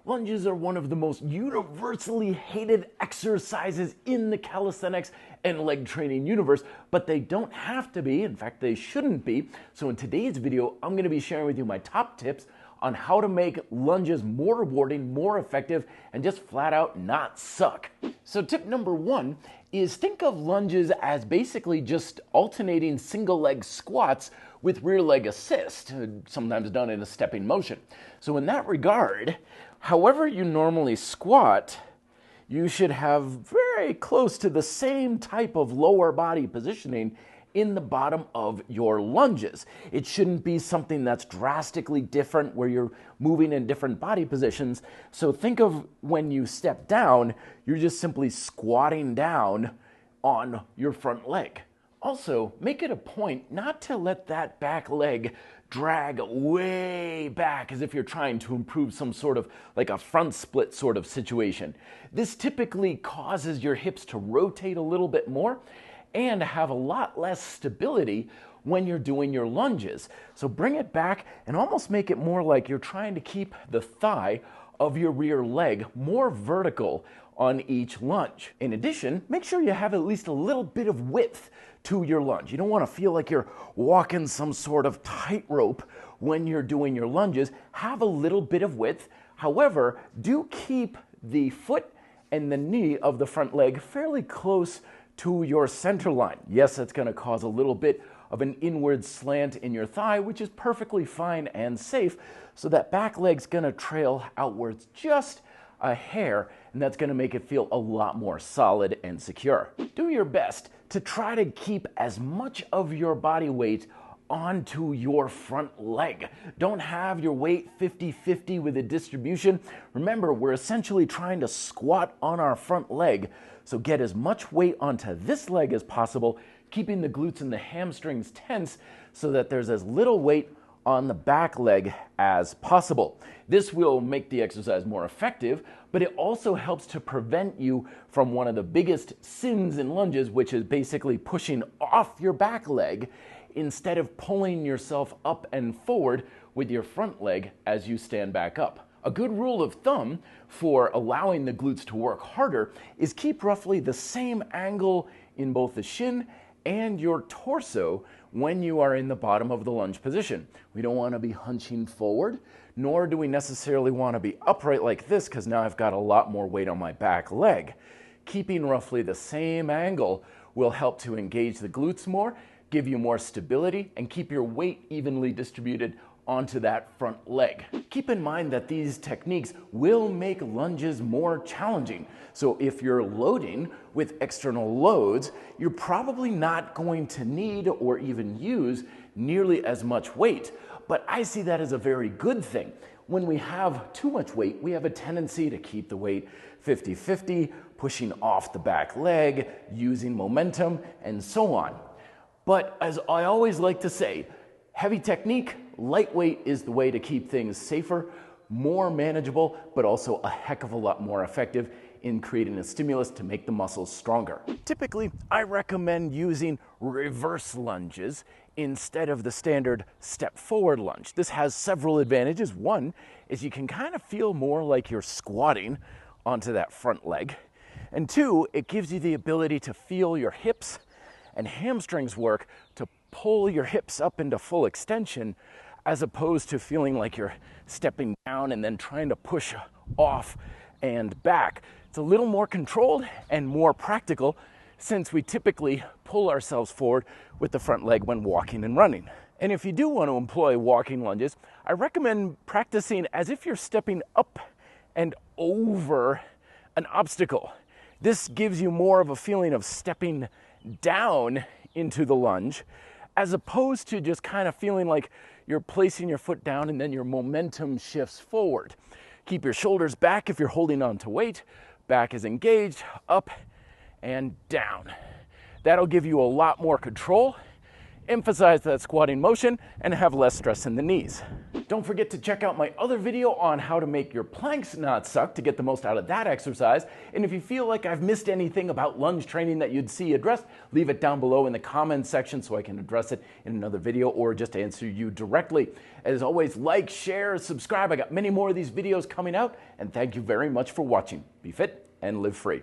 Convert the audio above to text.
Lunges are one of the most universally hated exercises in the calisthenics and leg training universe, but they don't have to be. In fact, they shouldn't be. So in today's video, I'm going to be sharing with you my top tips on how to make lunges more rewarding, more effective, and just flat out not suck. So tip number one is think of lunges as basically just alternating single leg squats with rear leg assist, sometimes done in a stepping motion. So in that regard, however you normally squat, you should have very close to the same type of lower body positioning in the bottom of your lunges. It shouldn't be something that's drastically different where you're moving in different body positions. So think of when you step down, you're just simply squatting down on your front leg. Also, make it a point not to let that back leg drag way back as if you're trying to improve some sort of like a front split sort of situation. This typically causes your hips to rotate a little bit more and have a lot less stability when you're doing your lunges. So bring it back and almost make it more like you're trying to keep the thigh of your rear leg more vertical on each lunge. In addition, make sure you have at least a little bit of width to your lunge. You don't want to feel like you're walking some sort of tightrope when you're doing your lunges. Have a little bit of width. However, do keep the foot and the knee of the front leg fairly close to your center line. Yes, that's going to cause a little bit of an inward slant in your thigh, which is perfectly fine and safe. So that back leg's going to trail outwards just a hair, and that's going to make it feel a lot more solid and secure. Do your best to try to keep as much of your body weight onto your front leg. Don't have your weight 50-50 with a distribution. Remember, we're essentially trying to squat on our front leg, so get as much weight onto this leg as possible, keeping the glutes and the hamstrings tense so that there's as little weight on the back leg as possible. This will make the exercise more effective, but it also helps to prevent you from one of the biggest sins in lunges, which is basically pushing off your back leg instead of pulling yourself up and forward with your front leg as you stand back up. A good rule of thumb for allowing the glutes to work harder is keep roughly the same angle in both the shin and your torso when you are in the bottom of the lunge position. We don't want to be hunching forward, nor do we necessarily want to be upright like this because now I've got a lot more weight on my back leg. Keeping roughly the same angle will help to engage the glutes more, give you more stability, and keep your weight evenly distributed onto that front leg. Keep in mind that these techniques will make lunges more challenging. So if you're loading with external loads, you're probably not going to need or even use nearly as much weight. But I see that as a very good thing. When we have too much weight, we have a tendency to keep the weight 50-50, pushing off the back leg, using momentum, and so on. But as I always like to say, heavy technique, lightweight is the way to keep things safer, more manageable, but also a heck of a lot more effective in creating a stimulus to make the muscles stronger. Typically, I recommend using reverse lunges instead of the standard step forward lunge. This has several advantages. One is you can kind of feel more like you're squatting onto that front leg. And two, it gives you the ability to feel your hips and hamstrings work to pull your hips up into full extension as opposed to feeling like you're stepping down and then trying to push off and back. It's a little more controlled and more practical since we typically pull ourselves forward with the front leg when walking and running. And if you do want to employ walking lunges, I recommend practicing as if you're stepping up and over an obstacle. This gives you more of a feeling of stepping down into the lunge as opposed to just kind of feeling like you're placing your foot down and then your momentum shifts forward. Keep your shoulders back if you're holding on to weight. Back is engaged, up and down. That'll give you a lot more control emphasize that squatting motion, and have less stress in the knees. Don't forget to check out my other video on how to make your planks not suck to get the most out of that exercise. And if you feel like I've missed anything about lunge training that you'd see addressed, leave it down below in the comments section so I can address it in another video or just answer you directly. As always, like, share, subscribe. I got many more of these videos coming out, and thank you very much for watching. Be fit and live free.